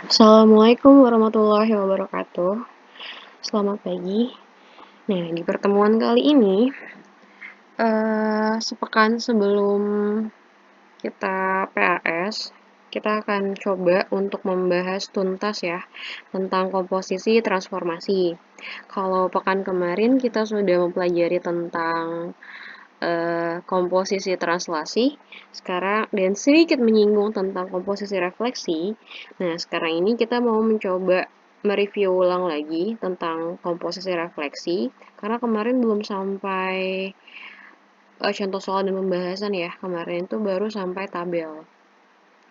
Assalamualaikum warahmatullahi wabarakatuh. Selamat pagi. Nah, di pertemuan kali ini, sepekan sebelum kita PAS, kita akan coba untuk membahas tuntas ya tentang komposisi transformasi. Kalau pekan kemarin kita sudah mempelajari tentang komposisi translasi, sekarang dan sedikit menyinggung tentang komposisi refleksi. Nah, sekarang ini kita mau mencoba mereview ulang lagi tentang komposisi refleksi, karena kemarin belum sampai contoh soal dan pembahasan ya, kemarin itu baru sampai tabel.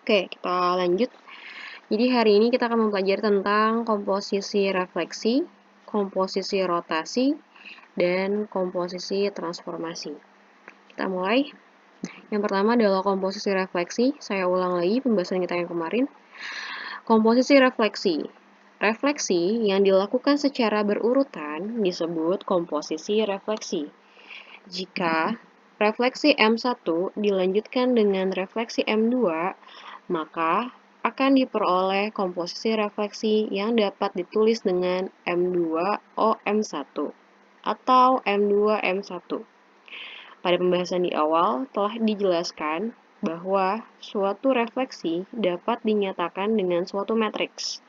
Oke, kita lanjut. Jadi hari ini kita akan mempelajari tentang komposisi refleksi, komposisi rotasi, dan komposisi transformasi. Kita mulai. Yang pertama adalah komposisi refleksi. Saya ulang lagi pembahasan kita yang kemarin. Komposisi refleksi. Refleksi yang dilakukan secara berurutan disebut komposisi refleksi. Jika refleksi M1 dilanjutkan dengan refleksi M2, maka akan diperoleh komposisi refleksi yang dapat ditulis dengan M2OM1 atau M2M1. Pada pembahasan di awal telah dijelaskan bahwa suatu refleksi dapat dinyatakan dengan suatu matriks.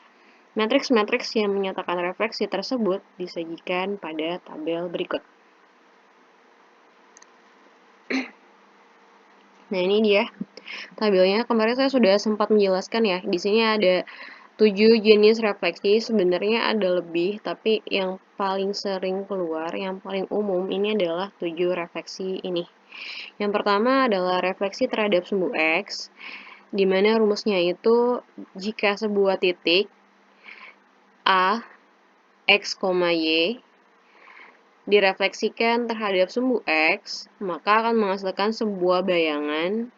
Matriks-matriks yang menyatakan refleksi tersebut disajikan pada tabel berikut. Nah, ini dia tabelnya. Kemarin saya sudah sempat menjelaskan ya. Di sini ada 7 jenis refleksi, sebenarnya ada lebih, tapi yang paling sering keluar, yang paling umum ini adalah 7 refleksi ini. Yang pertama adalah refleksi terhadap sumbu X, di mana rumusnya itu jika sebuah titik A, X, Y direfleksikan terhadap sumbu X, maka akan menghasilkan sebuah bayangan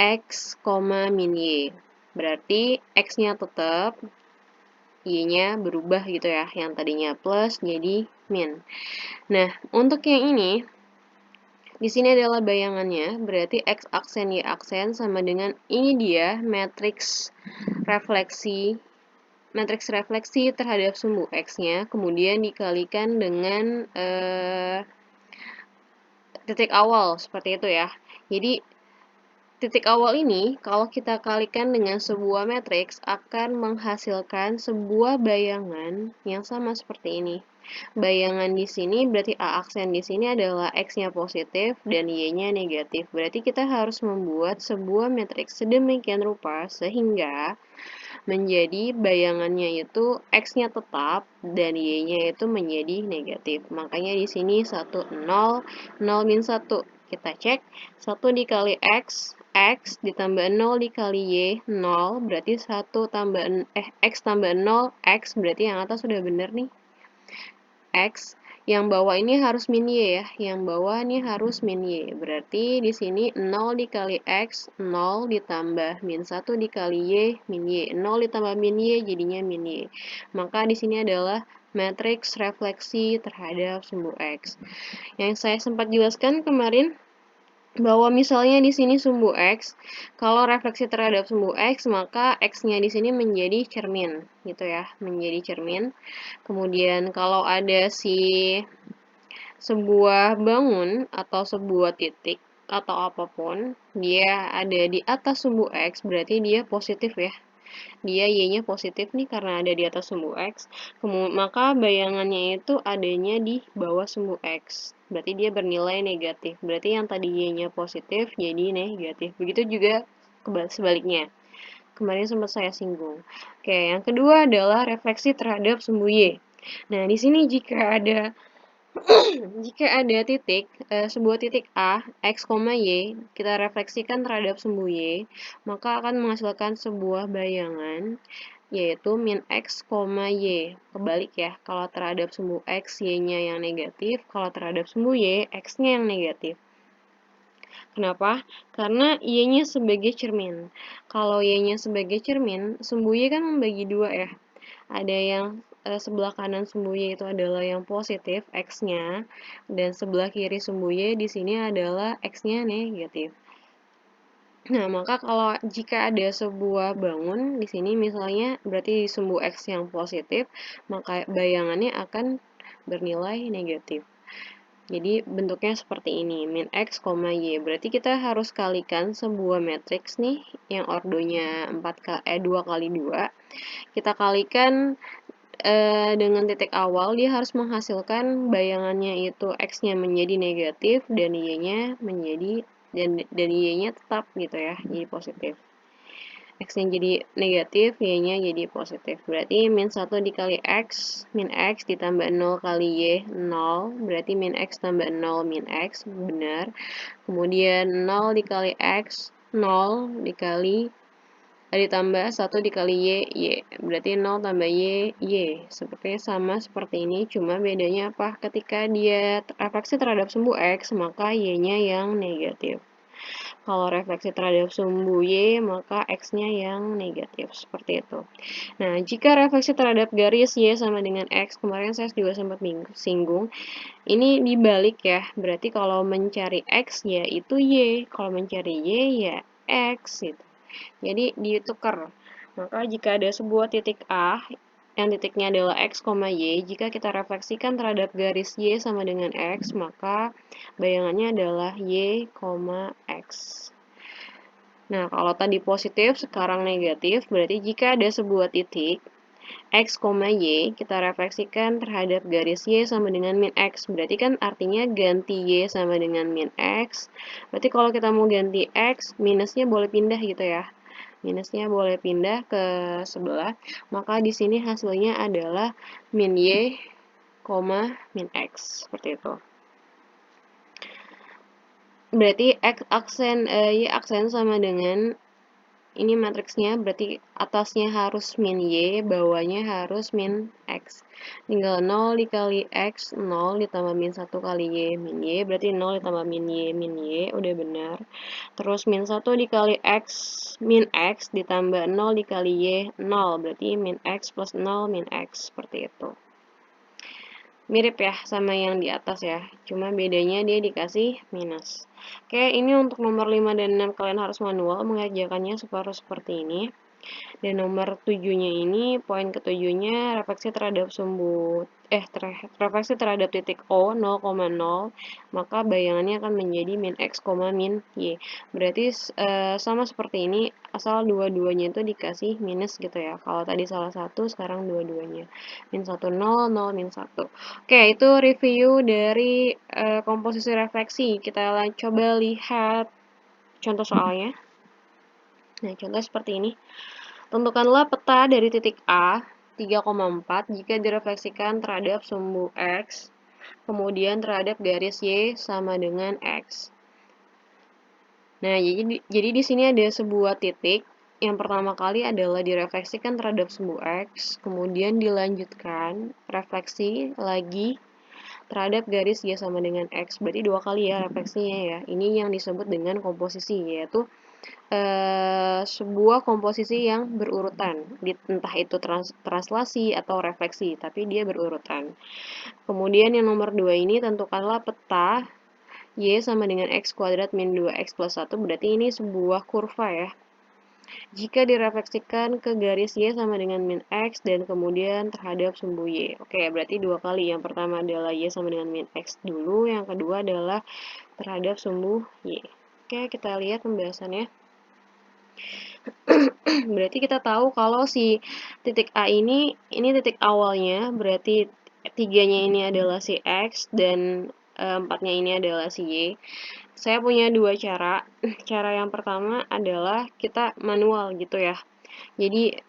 X, min Y. Berarti X-nya tetap, Y-nya berubah gitu ya, yang tadinya plus jadi min. Nah, untuk yang ini, di sini adalah bayangannya, berarti X aksen Y aksen sama dengan ini dia matriks refleksi terhadap sumbu X-nya, kemudian dikalikan dengan titik awal, seperti itu ya. Jadi, titik awal ini, kalau kita kalikan dengan sebuah matriks, akan menghasilkan sebuah bayangan yang sama seperti ini. Bayangan di sini berarti A aksen di sini adalah X-nya positif dan Y-nya negatif. Berarti kita harus membuat sebuah matriks sedemikian rupa sehingga menjadi bayangannya itu X-nya tetap dan Y-nya itu menjadi negatif. Makanya di sini 1, 0, 0 min 1. Kita cek, 1 dikali X, X ditambah 0 dikali Y, 0, berarti 1 tambah, X tambah 0, X, berarti yang atas sudah benar nih. X, yang bawah ini harus min Y ya, yang bawah ini harus min Y. Berarti di sini 0 dikali X, 0 ditambah min 1 dikali Y, min Y. 0 ditambah min Y jadinya min Y. Maka di sini adalah matriks refleksi terhadap sumbu X. Yang saya sempat jelaskan kemarin, bahwa misalnya di sini sumbu X, kalau refleksi terhadap sumbu X, maka X-nya di sini menjadi cermin, gitu ya, menjadi cermin. Kemudian kalau ada sebuah bangun atau sebuah titik atau apapun, dia ada di atas sumbu X, berarti dia positif ya. Dia Y-nya positif nih karena ada di atas sumbu X. Maka bayangannya itu adanya di bawah sumbu X. Berarti dia bernilai negatif. Berarti yang tadi Y-nya positif jadi negatif. Begitu juga sebaliknya. Kemarin sempat saya singgung. Oke, yang kedua adalah refleksi terhadap sumbu Y. Nah, di sini jika ada titik, sebuah titik A, X, Y, kita refleksikan terhadap sumbu Y, maka akan menghasilkan sebuah bayangan, yaitu min X, Y. Kebalik ya, kalau terhadap sumbu X, Y-nya yang negatif, kalau terhadap sumbu Y, X-nya yang negatif. Kenapa? Karena Y-nya sebagai cermin. Kalau Y-nya sebagai cermin, sumbu Y kan membagi dua ya. Ada yang sebelah kanan sumbu Y itu adalah yang positif, X-nya, dan sebelah kiri sumbu Y di sini adalah X-nya negatif. Nah, maka kalau jika ada sebuah bangun di sini misalnya berarti di sumbu X yang positif, maka bayangannya akan bernilai negatif. Jadi bentuknya seperti ini, min X, Y. Berarti kita harus kalikan sebuah matriks nih yang ordonya 2 kali 2. Kita kalikan dengan titik awal, dia harus menghasilkan bayangannya itu X-nya menjadi negatif dan Y-nya menjadi dan Y-nya tetap gitu ya, jadi positif. X-nya jadi negatif, Y-nya jadi positif. Berarti min 1 dikali X, min X ditambah 0 kali Y, 0. Berarti min X tambah 0 min X, benar. Kemudian 0 dikali X, 0 dikali ditambah 1 dikali Y. Berarti 0 tambah Y. Sepertinya sama seperti ini, cuma bedanya apa? Ketika dia refleksi terhadap sumbu X, maka Y-nya yang negatif. Kalau refleksi terhadap sumbu Y, maka X-nya yang negatif. Seperti itu. Nah, jika refleksi terhadap garis Y sama dengan X, kemarin saya juga sempat singgung, ini dibalik ya. Berarti kalau mencari X, ya itu Y. Kalau mencari Y, ya X. Gitu. Jadi ditukar. Maka jika ada sebuah titik A yang titiknya adalah X, Y, jika kita refleksikan terhadap garis Y sama dengan X, maka bayangannya adalah Y, X. Nah, kalau tadi positif, sekarang negatif, berarti jika ada sebuah titik X, Y, kita refleksikan terhadap garis Y sama dengan min X. Berarti kan artinya ganti Y sama dengan min X. Berarti kalau kita mau ganti X, minusnya boleh pindah gitu ya. Minusnya boleh pindah ke sebelah, maka di sini hasilnya adalah min Y, min X, seperti itu. Berarti Y aksen sama dengan ini matriksnya, berarti atasnya harus min Y, bawahnya harus min X. Tinggal 0 dikali X, 0 ditambah min 1 kali Y, min Y, berarti 0 ditambah min Y, udah benar. Terus min 1 dikali X, min X ditambah 0 dikali Y, 0, berarti min X plus 0 min X, seperti itu. Mirip ya sama yang di atas ya, cuma bedanya dia dikasih minus. Oke, ini untuk nomor 5 dan 6 kalian harus manual mengerjakannya seperti ini. Dan nomor 7-nya ini, poin ketujuhnya refleksi terhadap refleksi terhadap titik O 0,0, maka bayangannya akan menjadi min X, min Y. Berarti sama seperti ini, asal dua-duanya itu dikasih minus gitu ya. Kalau tadi salah satu, sekarang dua-duanya. Min 1, 0, 0, min 1. Oke, itu review dari komposisi refleksi. Kita coba lihat contoh soalnya. Nah, contoh seperti ini. Tentukanlah peta dari titik A 3,4 jika direfleksikan terhadap sumbu X, kemudian terhadap garis Y sama dengan X. Nah, jadi di sini ada sebuah titik. Yang pertama kali adalah direfleksikan terhadap sumbu X, kemudian dilanjutkan refleksi lagi terhadap garis Y sama dengan X. Berarti dua kali ya refleksinya ya. Ini yang disebut dengan komposisi, yaitu sebuah komposisi yang berurutan, entah itu translasi atau refleksi, tapi dia berurutan. Kemudian yang nomor 2 ini, tentukanlah peta Y sama dengan X kuadrat min 2X plus 1, berarti ini sebuah kurva ya. Jika direfleksikan ke garis Y sama dengan min X dan kemudian terhadap sumbu Y. Oke, berarti dua kali. Yang pertama adalah Y sama dengan min X dulu, yang kedua adalah terhadap sumbu Y. Oke, kita lihat pembahasannya. Berarti kita tahu kalau si titik A ini titik awalnya, berarti 3-nya ini adalah si X dan 4-nya ini adalah si Y. Saya punya dua cara. Cara yang pertama adalah kita manual gitu ya. Jadi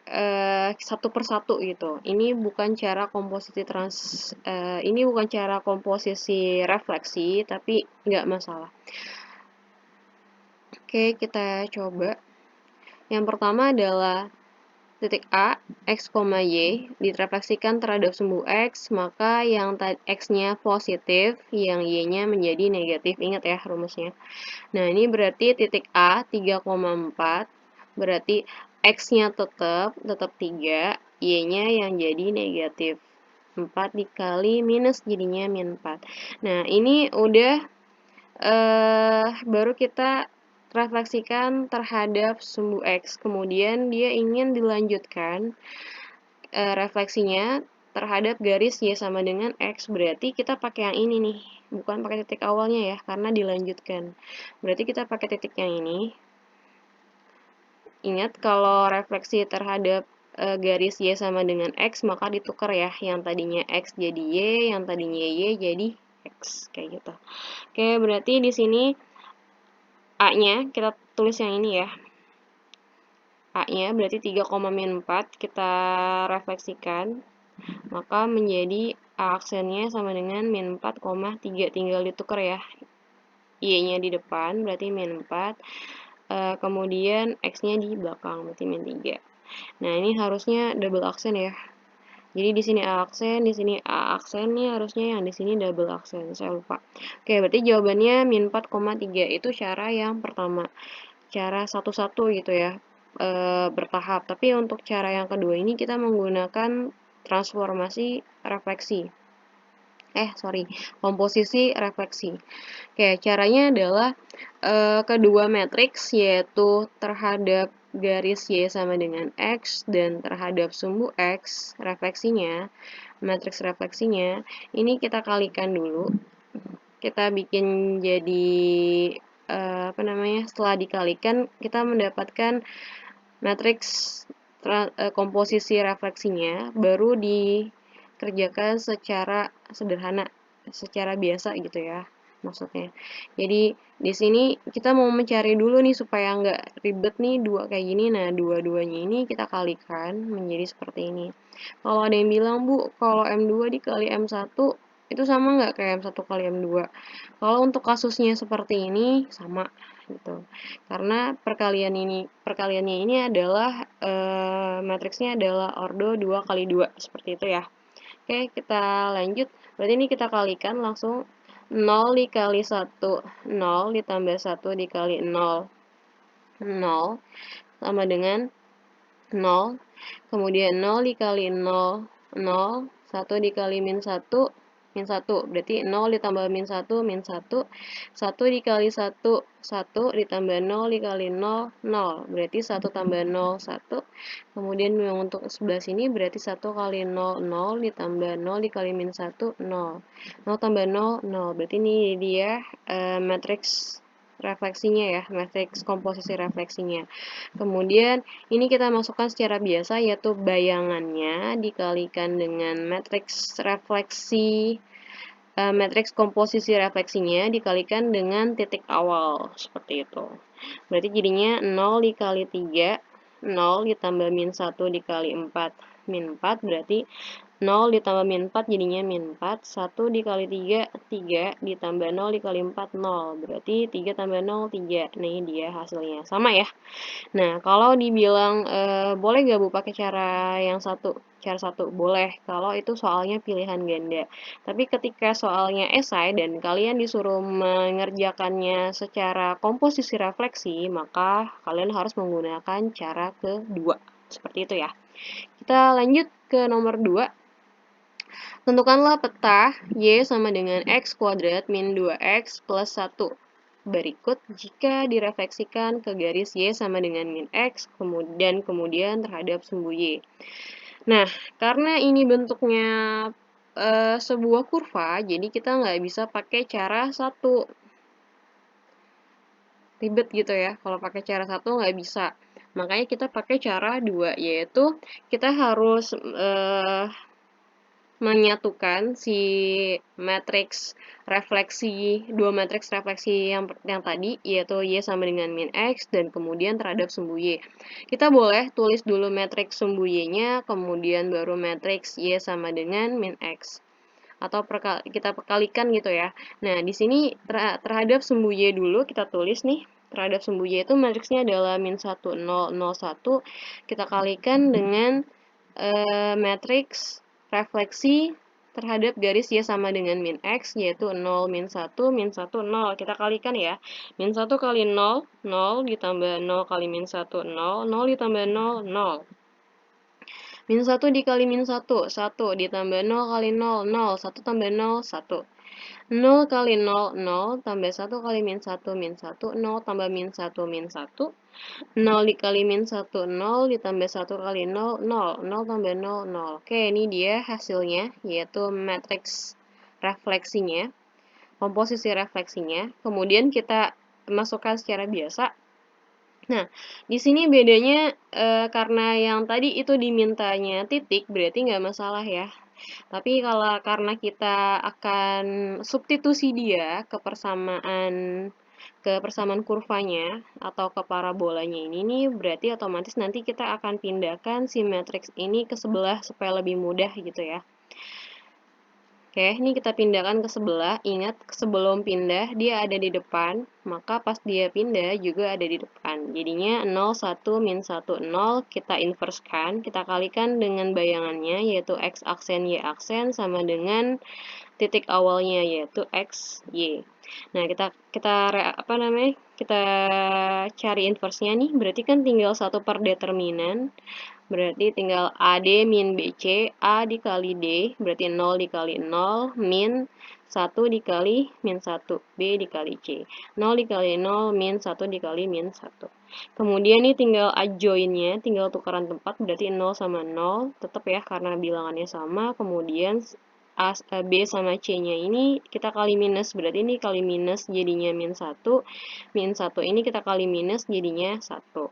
satu persatu gitu. Ini bukan cara komposisi refleksi, tapi nggak masalah. Oke, kita coba. Yang pertama adalah titik A, X, Y direfleksikan terhadap sumbu X, maka yang X-nya positif, yang Y-nya menjadi negatif. Ingat ya rumusnya. Nah, ini berarti titik A 3,4, berarti X-nya tetap 3, Y-nya yang jadi negatif. 4 dikali minus jadinya min 4. Nah, ini udah baru kita refleksikan terhadap sumbu X. Kemudian dia ingin dilanjutkan refleksinya terhadap garis Y sama dengan X. Berarti kita pakai yang ini nih, bukan pakai titik awalnya ya, karena dilanjutkan. Berarti kita pakai titik yang ini. Ingat kalau refleksi terhadap garis Y sama dengan X, maka ditukar ya. Yang tadinya X jadi Y, yang tadinya Y jadi X. Kayak gitu. Oke, berarti di sini A-nya kita tulis yang ini ya. A-nya berarti 3,-4 kita refleksikan. Maka menjadi A aksennya sama dengan min 4,3. Tinggal ditukar ya. Y-nya di depan berarti min 4. Kemudian X-nya di belakang berarti min 3. Nah, ini harusnya double aksen ya. Jadi di sini A aksen, di sini A aksen nih harusnya yang di sini double aksen. Saya lupa. Oke, berarti jawabannya min 4,3. Itu cara yang pertama. Cara satu-satu gitu ya. Bertahap. Tapi untuk cara yang kedua ini kita menggunakan transformasi refleksi. Komposisi refleksi. Oke, caranya adalah kedua matriks yaitu terhadap garis Y sama dengan X dan terhadap sumbu X refleksinya, matriks refleksinya, ini kita kalikan dulu. Kita bikin jadi setelah dikalikan kita mendapatkan matriks komposisi refleksinya, baru dikerjakan secara sederhana, secara biasa gitu ya maksudnya. Jadi di sini kita mau mencari dulu nih supaya nggak ribet nih dua kayak gini. Nah, dua-duanya ini kita kalikan menjadi seperti ini. Kalau ada yang bilang, Bu, kalau M2 dikali M1 itu sama nggak kayak M1 kali M2? Kalau untuk kasusnya seperti ini sama gitu. Karena perkaliannya ini adalah matriksnya adalah ordo 2 kali 2 seperti itu ya. Oke, kita lanjut. Berarti ini kita kalikan langsung 0 dikali 1, 0 ditambah 1 dikali 0, 0 sama dengan 0. Kemudian 0 dikali 0, 0, 1 dikali min 1, min 1. Berarti 0 ditambah min 1, min 1. 1 dikali 1, 1 ditambah 0 dikali 0, 0. Berarti 1 tambah 0, 1. Kemudian yang untuk sebelah sini berarti 1 kali 0, 0 ditambah 0 dikali min 1, 0. 0 tambah 0, 0. Berarti ini dia matriks refleksinya ya, matriks komposisi refleksinya. Kemudian ini kita masukkan secara biasa yaitu bayangannya dikalikan dengan matriks refleksi, matriks komposisi refleksinya dikalikan dengan titik awal seperti itu. Berarti jadinya 0 dikali 3, 0 ditambah min 1 dikali 4, min 4 berarti 0 ditambah min 4 jadinya min 4, 1 dikali 3, 3 ditambah 0 dikali 4, 0. Berarti 3 tambah 0, 3. Nah, ini dia hasilnya. Sama ya. Nah, kalau dibilang boleh nggak Bu pakai cara yang satu? Cara satu boleh, kalau itu soalnya pilihan ganda. Tapi ketika soalnya esai dan kalian disuruh mengerjakannya secara komposisi refleksi, maka kalian harus menggunakan cara kedua. Seperti itu ya. Kita lanjut ke nomor 2. Tentukanlah peta Y sama dengan X kuadrat min 2X plus 1 berikut jika direfleksikan ke garis Y sama dengan min X, kemudian terhadap sumbu Y. Nah, karena ini bentuknya sebuah kurva, jadi kita nggak bisa pakai cara satu. Ribet gitu ya, kalau pakai cara satu nggak bisa. Makanya kita pakai cara dua, yaitu kita harus menyatukan si matriks refleksi, dua matriks refleksi yang tadi, yaitu Y sama dengan min X, dan kemudian terhadap sumbu Y. Kita boleh tulis dulu matriks sumbu Y-nya, kemudian baru matriks Y sama dengan min X. Atau kita perkalikan gitu ya. Nah, di sini terhadap sumbu Y dulu kita tulis nih. Terhadap sumbu Y itu matriksnya adalah min 1, 0, 0, 1. Kita kalikan dengan matriks refleksi terhadap garis Y sama dengan min X, yaitu 0, min 1, min 1, 0. Kita kalikan ya. Min 1 kali 0, 0 ditambah 0 kali min 1, 0, 0 ditambah 0, 0. Min 1 dikali min 1, 1 ditambah 0 kali 0, 0, 1 tambah 0, 1. 0 kali 0, 0, tambah 1 kali min 1, min 1, 0 tambah min 1, min 1, 0 dikali min 1, 0, ditambah 1 kali 0, 0, 0 tambah 0, 0. Oke, ini dia hasilnya, yaitu matriks refleksinya, komposisi refleksinya. Kemudian kita masukkan secara biasa. Nah, di sini bedanya karena yang tadi itu dimintanya titik, berarti nggak masalah ya. Tapi kalau karena kita akan substitusi dia ke persamaan kurvanya atau ke parabolanya ini nih, berarti otomatis nanti kita akan pindahkan si matriks ini ke sebelah supaya lebih mudah gitu ya. Oke, ini kita pindahkan ke sebelah. Ingat, sebelum pindah dia ada di depan, maka pas dia pindah juga ada di depan. Jadinya 0, 1, min 1, 0, kita inverskan, kita kalikan dengan bayangannya, yaitu x aksen, y aksen, sama dengan titik awalnya, yaitu x, y. Nah, kita cari inversnya nih, berarti kan tinggal satu per determinan. Berarti tinggal AD min BC, A dikali D, berarti 0 dikali 0, min 1 dikali min 1, B dikali C. 0 dikali 0, min 1 dikali min 1. Kemudian ini tinggal adjoinnya, tinggal tukaran tempat, berarti 0 sama 0, tetap ya karena bilangannya sama. Kemudian B sama C-nya ini kita kali minus, berarti ini kali minus jadinya min 1, min 1 ini kita kali minus jadinya 1.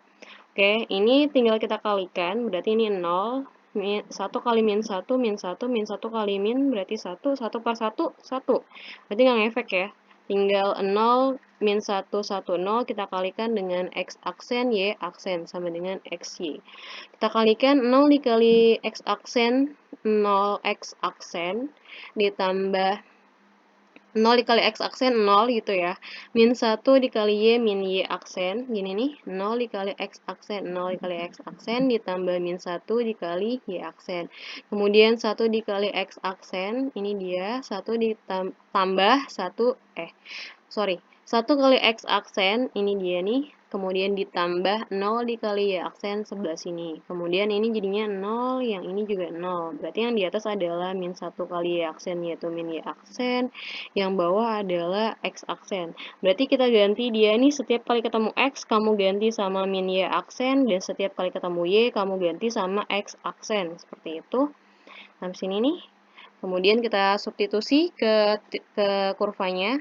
Oke, ini tinggal kita kalikan, berarti ini 0, 1 kali min 1, min 1, min 1 kali min, berarti 1, 1 per 1, 1. Berarti nggak ngefek ya. Tinggal 0, min 1, 1, 0, kita kalikan dengan x aksen, y aksen, sama dengan xy. Kita kalikan 0 dikali x aksen, 0x aksen, ditambah 0 dikali x aksen 0 gitu ya. Min 1 dikali y min y aksen. Gini nih. 0 dikali x aksen. 0 dikali x aksen ditambah min 1 dikali y aksen. Kemudian 1 dikali x aksen. Ini dia. 1 ditambah 1. 1 kali x aksen. Ini dia nih. Kemudian ditambah 0 dikali y aksen sebelah sini. Kemudian ini jadinya 0, yang ini juga 0. Berarti yang di atas adalah min 1 kali y aksen, yaitu min y aksen. Yang bawah adalah x aksen. Berarti kita ganti dia nih, setiap kali ketemu x, kamu ganti sama min y aksen. Dan setiap kali ketemu y, kamu ganti sama x aksen. Seperti itu. Nah, sini nih. Kemudian kita substitusi ke kurvanya.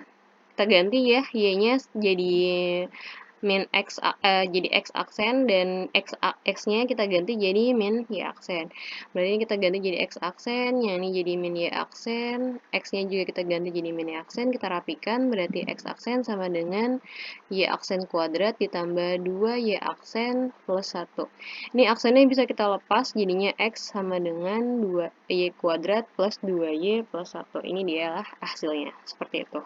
Kita ganti ya, y-nya jadi jadi x aksen, dan x-nya kita ganti jadi min y aksen. Berarti kita ganti jadi x aksen, yang ini jadi min y aksen, x-nya juga kita ganti jadi min y aksen, kita rapikan, berarti x aksen sama dengan y aksen kuadrat ditambah 2 y aksen plus 1. Ini aksennya bisa kita lepas, jadinya x sama dengan 2y kuadrat plus 2y plus 1. Ini dialah hasilnya, seperti itu.